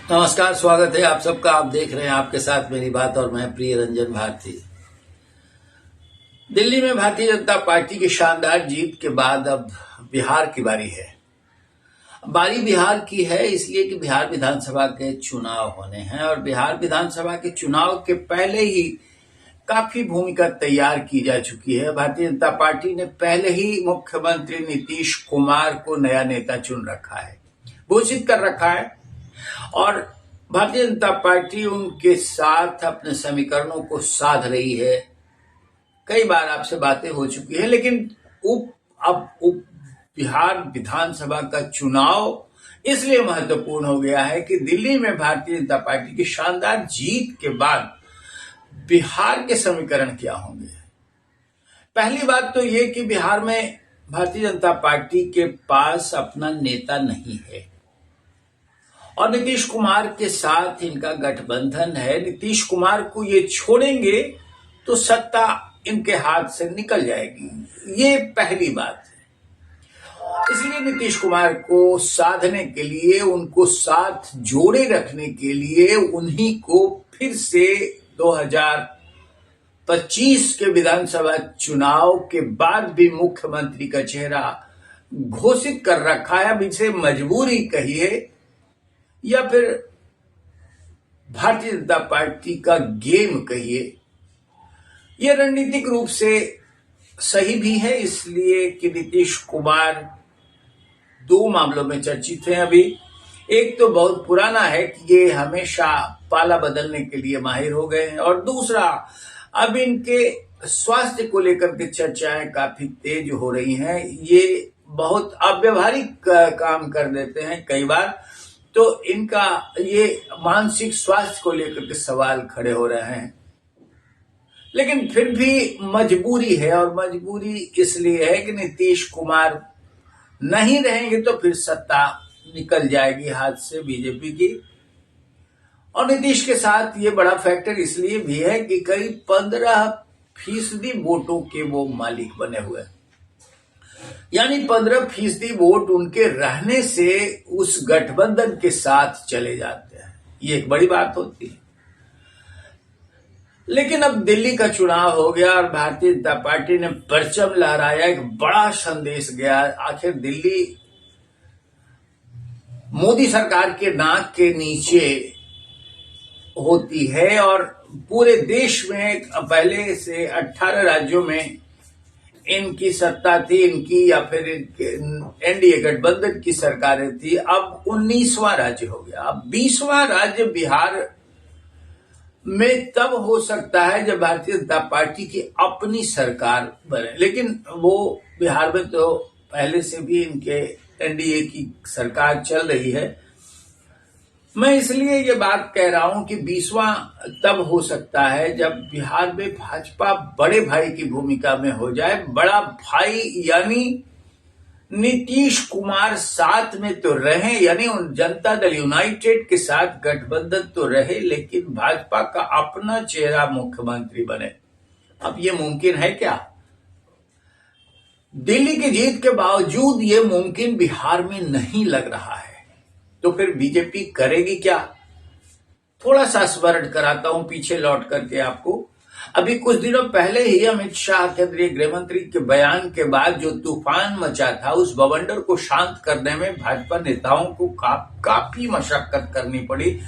नमस्कार, स्वागत है आप सबका। आप देख रहे हैं आपके साथ मेरी बात और मैं प्रिय रंजन भारती। दिल्ली में भारतीय जनता पार्टी की शानदार जीत के बाद अब बिहार की बारी है। बारी बिहार की है इसलिए कि बिहार विधानसभा के चुनाव होने हैं और बिहार विधानसभा के चुनाव के पहले ही काफी भूमिका तैयार की जा चुकी है। भारतीय जनता पार्टी ने पहले ही मुख्यमंत्री नीतीश कुमार को नया नेता चुन रखा है, घोषित कर रखा है और भारतीय जनता पार्टी उनके साथ अपने समीकरणों को साध रही है। कई बार आपसे बातें हो चुकी है, लेकिन अब बिहार विधानसभा का चुनाव इसलिए महत्वपूर्ण हो गया है कि दिल्ली में भारतीय जनता पार्टी की शानदार जीत के बाद बिहार के समीकरण क्या होंगे। पहली बात तो ये कि बिहार में भारतीय जनता पार्टी के पास अपना नेता नहीं है और नीतीश कुमार के साथ इनका गठबंधन है। नीतीश कुमार को ये छोड़ेंगे तो सत्ता इनके हाथ से निकल जाएगी, ये पहली बात है। इसलिए नीतीश कुमार को साधने के लिए, उनको साथ जोड़े रखने के लिए उन्हीं को फिर से 2025 के विधानसभा चुनाव के बाद भी मुख्यमंत्री का चेहरा घोषित कर रखा है। अब इसे मजबूरी कहिए या फिर भारतीय जनता पार्टी का गेम कहिए, यह रणनीतिक रूप से सही भी है, इसलिए कि नीतीश कुमार दो मामलों में चर्चित हैं अभी। एक तो बहुत पुराना है कि ये हमेशा पाला बदलने के लिए माहिर हो गए हैं और दूसरा अब इनके स्वास्थ्य को लेकर के चर्चाएं काफी तेज हो रही हैं। ये बहुत अव्यवहारिक काम कर देते हैं कई बार, तो इनका ये मानसिक स्वास्थ्य को लेकर के सवाल खड़े हो रहे हैं। लेकिन फिर भी मजबूरी है और मजबूरी इसलिए है कि नीतीश कुमार नहीं रहेंगे तो फिर सत्ता निकल जाएगी हाथ से बीजेपी की। और नीतीश के साथ ये बड़ा फैक्टर इसलिए भी है कि करीब 15% वोटों के वो मालिक बने हुए हैं, यानी 15% वोट उनके रहने से उस गठबंधन के साथ चले जाते हैं। ये एक बड़ी बात होती है। लेकिन अब दिल्ली का चुनाव हो गया और भारतीय जनता पार्टी ने परचम लहराया, एक बड़ा संदेश गया। आखिर दिल्ली मोदी सरकार के नाक के नीचे होती है और पूरे देश में पहले से 18 राज्यों में इनकी सत्ता थी, इनकी या फिर एनडीए गठबंधन की सरकारें थी। अब 19वां राज्य हो गया। अब 20वां राज्य बिहार में तब हो सकता है जब भारतीय जनता पार्टी की अपनी सरकार बने, लेकिन वो बिहार में तो पहले से भी इनके एनडीए की सरकार चल रही है। मैं इसलिए ये बात कह रहा हूं कि 20वां तब हो सकता है जब बिहार में भाजपा बड़े भाई की भूमिका में हो जाए। बड़ा भाई यानी नीतीश कुमार साथ में तो रहे, यानी उन जनता दल यूनाइटेड के साथ गठबंधन तो रहे, लेकिन भाजपा का अपना चेहरा मुख्यमंत्री बने। अब ये मुमकिन है क्या? दिल्ली की जीत के बावजूद ये मुमकिन बिहार में नहीं लग रहा है। तो फिर बीजेपी करेगी क्या? थोड़ा सा स्मरण कराता हूं पीछे लौट करके आपको। अभी कुछ दिनों पहले ही अमित शाह केंद्रीय गृह मंत्री के बयान के बाद जो तूफान मचा था, उस बवंडर को शांत करने में भाजपा नेताओं को काफी मशक्कत करनी पड़ी।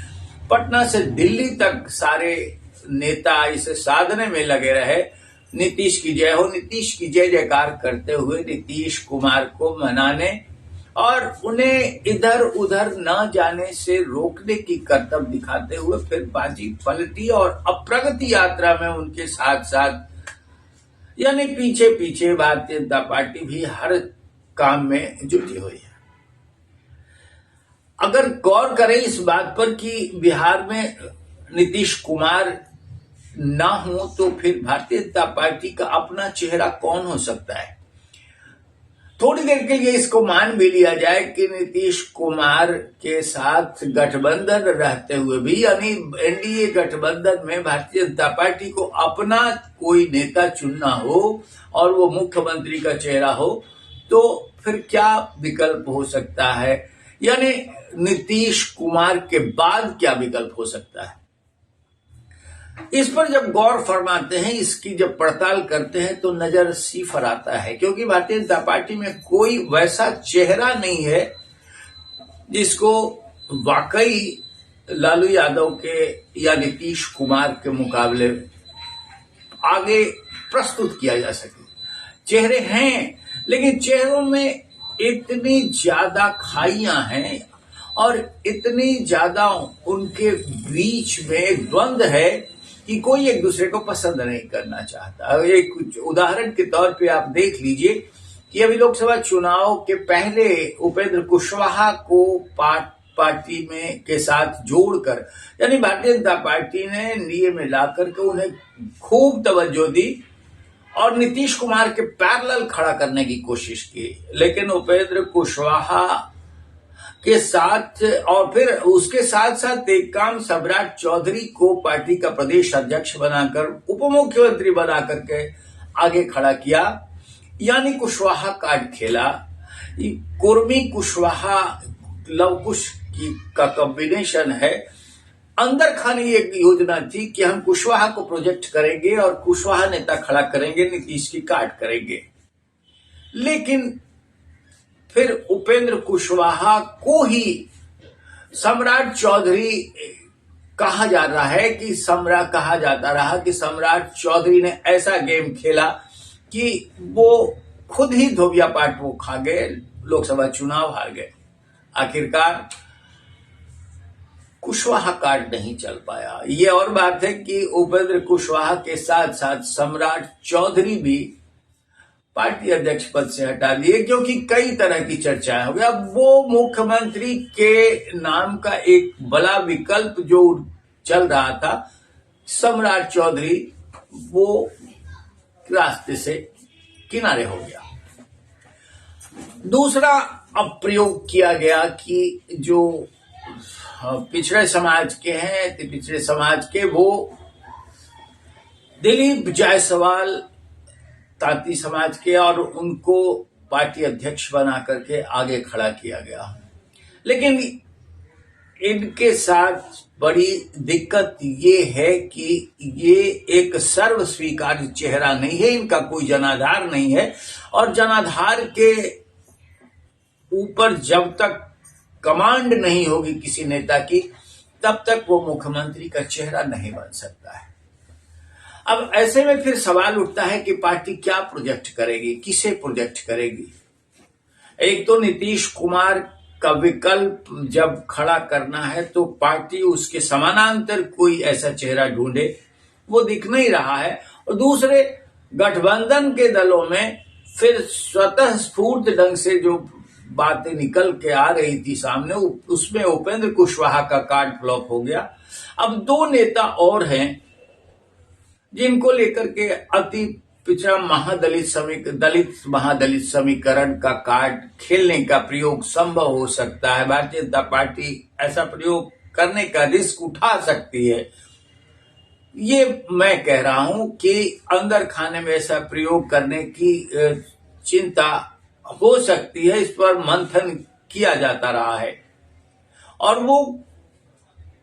पटना से दिल्ली तक सारे नेता इसे साधने में लगे रहे। नीतीश की जय हो, नीतीश की जय जयकार करते हुए नीतीश कुमार को मनाने और उन्हें इधर उधर न जाने से रोकने की करतब दिखाते हुए फिर बाजी पलटी और अब प्रगति यात्रा में उनके साथ साथ यानी पीछे पीछे भारतीय जनता पार्टी भी हर काम में जुटी हुई है। अगर गौर करें इस बात पर कि बिहार में नीतीश कुमार ना हो तो फिर भारतीय जनता पार्टी का अपना चेहरा कौन हो सकता है? थोड़ी देर के लिए इसको मान भी लिया जाए कि नीतीश कुमार के साथ गठबंधन रहते हुए भी, यानी एनडीए गठबंधन में भारतीय जनता पार्टी को अपना कोई नेता चुनना हो और वो मुख्यमंत्री का चेहरा हो, तो फिर क्या विकल्प हो सकता है? यानी नीतीश कुमार के बाद क्या विकल्प हो सकता है। इस पर जब गौर फरमाते हैं, इसकी जब पड़ताल करते हैं तो नजर सीफर आता है, क्योंकि भारतीय जनता पार्टी में कोई वैसा चेहरा नहीं है जिसको वाकई लालू यादव के या नीतीश कुमार के मुकाबले आगे प्रस्तुत किया जा सके। चेहरे हैं, लेकिन चेहरों में इतनी ज्यादा खाइयां हैं और इतनी ज्यादा उनके बीच में द्वंद्व है कि कोई एक दूसरे को पसंद नहीं करना चाहता। एक उदाहरण के तौर पे आप देख लीजिए कि अभी लोकसभा चुनाव के पहले उपेंद्र कुशवाहा को पार्टी में के साथ जोड़कर, यानी भारतीय जनता पार्टी ने एनडीए में लाकर के उन्हें खूब तवज्जो दी और नीतीश कुमार के पैरेलल खड़ा करने की कोशिश की। लेकिन उपेंद्र कुशवाहा के साथ और फिर उसके साथ साथ एक काम सम्राट चौधरी को पार्टी का प्रदेश अध्यक्ष बनाकर उप मुख्यमंत्री बना करके आगे खड़ा किया, यानी कुशवाहा कार्ड खेला। कुर्मी कुशवाहा लवकुश का कॉम्बिनेशन है। अंदर खाने एक योजना थी कि हम कुशवाहा को प्रोजेक्ट करेंगे और कुशवाहा नेता खड़ा करेंगे, नीतीश की काट करेंगे। लेकिन फिर उपेंद्र कुशवाहा को ही सम्राट चौधरी कहा जा रहा है कि कहा जाता रहा कि सम्राट चौधरी ने ऐसा गेम खेला कि वो खुद ही धोबिया पाट वो खा गए, लोकसभा चुनाव हार गए। आखिरकार कुशवाहा कार्ड नहीं चल पाया। ये और बात है कि उपेंद्र कुशवाहा के साथ साथ सम्राट चौधरी भी पार्टी अध्यक्ष पद से हटा दिए, क्योंकि कई तरह की चर्चाएं हो गई। अब वो मुख्यमंत्री के नाम का एक बड़ा विकल्प जो चल रहा था, सम्राट चौधरी, वो रास्ते से किनारे हो गया। दूसरा अब प्रयोग किया गया कि जो पिछड़े समाज के हैं, पिछड़े समाज के वो दिलीप जायसवाल तांती समाज के, और उनको पार्टी अध्यक्ष बना करके आगे खड़ा किया गया। लेकिन इनके साथ बड़ी दिक्कत ये है कि ये एक सर्व स्वीकार्य चेहरा नहीं है, इनका कोई जनाधार नहीं है, और जनाधार के ऊपर जब तक कमांड नहीं होगी किसी नेता की, तब तक वो मुख्यमंत्री का चेहरा नहीं बन सकता है। अब ऐसे में फिर सवाल उठता है कि पार्टी क्या प्रोजेक्ट करेगी, किसे प्रोजेक्ट करेगी। एक तो नीतीश कुमार का विकल्प जब खड़ा करना है तो पार्टी उसके समानांतर कोई ऐसा चेहरा ढूंढे, वो दिख नहीं रहा है। और दूसरे, गठबंधन के दलों में फिर स्वतः स्फूर्त ढंग से जो बातें निकल के आ रही थी सामने, उसमें उपेंद्र कुशवाहा का कार्ड फ्लॉप हो गया। अब दो नेता और हैं जिनको लेकर के अति पिछड़ा दलित महादलित समीकरण का कार्ड खेलने का प्रयोग संभव हो सकता है। भारतीय जनता पार्टी ऐसा प्रयोग करने का रिस्क उठा सकती है। ये मैं कह रहा हूं कि अंदर खाने में ऐसा प्रयोग करने की चिंता हो सकती है, इस पर मंथन किया जाता रहा है। और वो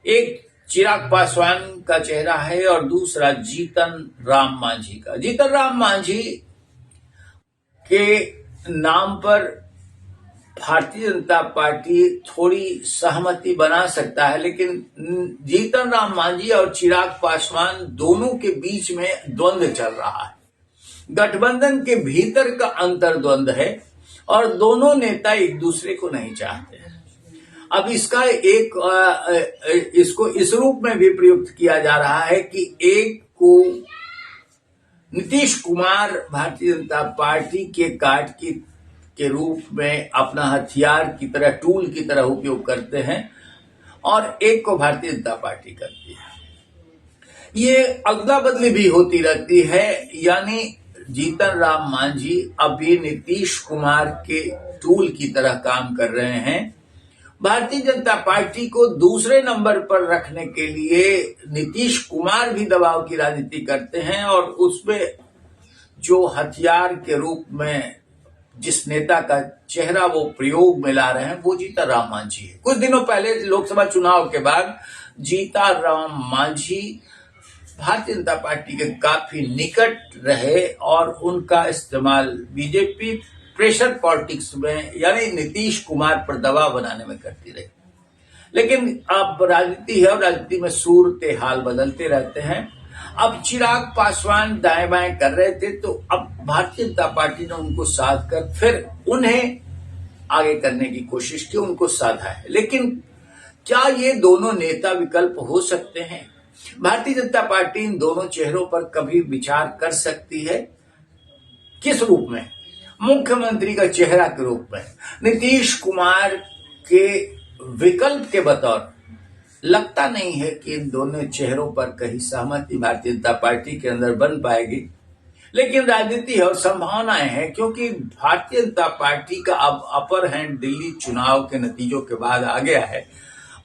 एक चिराग पासवान का चेहरा है और दूसरा जीतन राम मांझी का। जीतन राम मांझी के नाम पर भारतीय जनता पार्टी थोड़ी सहमति बना सकता है, लेकिन जीतन राम मांझी और चिराग पासवान दोनों के बीच में द्वंद्व चल रहा है। गठबंधन के भीतर का अंतर्द्वंद है और दोनों नेता एक दूसरे को नहीं चाहते हैं। अब इसका इसको इस रूप में भी प्रयुक्त किया जा रहा है कि एक को नीतीश कुमार भारतीय जनता पार्टी के कार्ड के रूप में अपना हथियार की तरह, टूल की तरह उपयोग करते हैं, और एक को भारतीय जनता पार्टी करती है। ये अदला बदली भी होती रहती है, यानी जीतन राम मांझी अभी नीतीश कुमार के टूल की तरह काम कर रहे हैं। भारतीय जनता पार्टी को दूसरे नंबर पर रखने के लिए नीतीश कुमार भी दबाव की राजनीति करते हैं, और उसमें जो हथियार के रूप में जिस नेता का चेहरा वो प्रयोग में ला रहे हैं वो जीतन राम मांझी है। कुछ दिनों पहले लोकसभा चुनाव के बाद जीतन राम मांझी भारतीय जनता पार्टी के काफी निकट रहे और उनका इस्तेमाल बीजेपी प्रेशर पॉलिटिक्स में यानी नीतीश कुमार पर दबाव बनाने में करती रही। लेकिन अब राजनीति है और राजनीति में सूरत हाल बदलते रहते हैं। अब चिराग पासवान दाएं बाएं कर रहे थे तो अब भारतीय जनता पार्टी ने उनको साध कर फिर उन्हें आगे करने की कोशिश की, उनको साधा है। लेकिन क्या ये दोनों नेता विकल्प हो सकते हैं? भारतीय जनता पार्टी इन दोनों चेहरों पर कभी विचार कर सकती है। किस रूप में? मुख्यमंत्री का चेहरा के रूप में, नीतीश कुमार के विकल्प के बतौर। लगता नहीं है कि इन दोनों चेहरों पर कहीं सहमति भारतीय जनता पार्टी के अंदर बन पाएगी, लेकिन राजनीति है और संभावनाएं हैं, क्योंकि भारतीय जनता पार्टी का अब अपर हैंड दिल्ली चुनाव के नतीजों के बाद आ गया है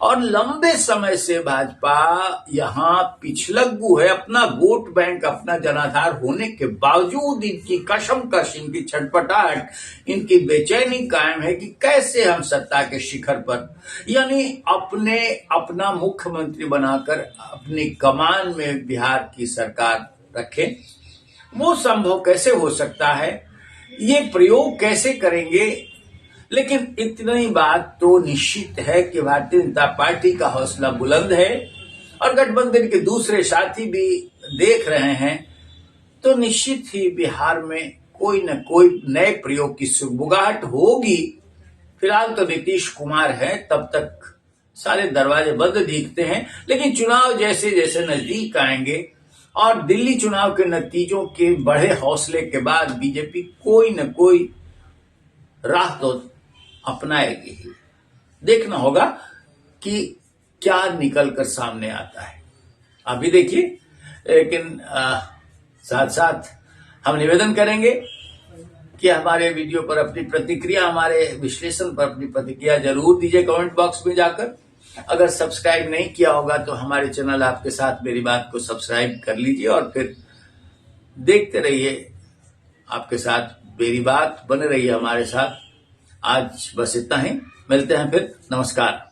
और लंबे समय से भाजपा यहाँ पिछलग्गू है। अपना वोट बैंक, अपना जनाधार होने के बावजूद इनकी कशमकश, इनकी छटपटाहट, इनकी बेचैनी कायम है कि कैसे हम सत्ता के शिखर पर यानी अपना मुख्यमंत्री बनाकर अपनी कमान में बिहार की सरकार रखें। वो संभव कैसे हो सकता है? ये प्रयोग कैसे करेंगे? लेकिन इतनी बात तो निश्चित है कि भारतीय जनता पार्टी का हौसला बुलंद है और गठबंधन के दूसरे साथी भी देख रहे हैं, तो निश्चित ही बिहार में कोई न कोई नए प्रयोग की सुगबुगाहट होगी। फिलहाल तो नीतीश कुमार है, तब तक सारे दरवाजे बंद दिखते हैं। लेकिन चुनाव जैसे जैसे नजदीक आएंगे और दिल्ली चुनाव के नतीजों के बढ़े हौसले के बाद बीजेपी कोई न कोई राह तो अपनाएगी ही। देखना होगा कि क्या निकल कर सामने आता है। अभी देखिए, लेकिन साथ साथ हम निवेदन करेंगे कि हमारे वीडियो पर अपनी प्रतिक्रिया, हमारे विश्लेषण पर अपनी प्रतिक्रिया जरूर दीजिए कमेंट बॉक्स में जाकर। अगर सब्सक्राइब नहीं किया होगा तो हमारे चैनल आपके साथ मेरी बात को सब्सक्राइब कर लीजिए और फिर देखते रहिए, आपके साथ मेरी बात, बने रहिए हमारे साथ। आज बस इतना ही, मिलते हैं फिर, नमस्कार।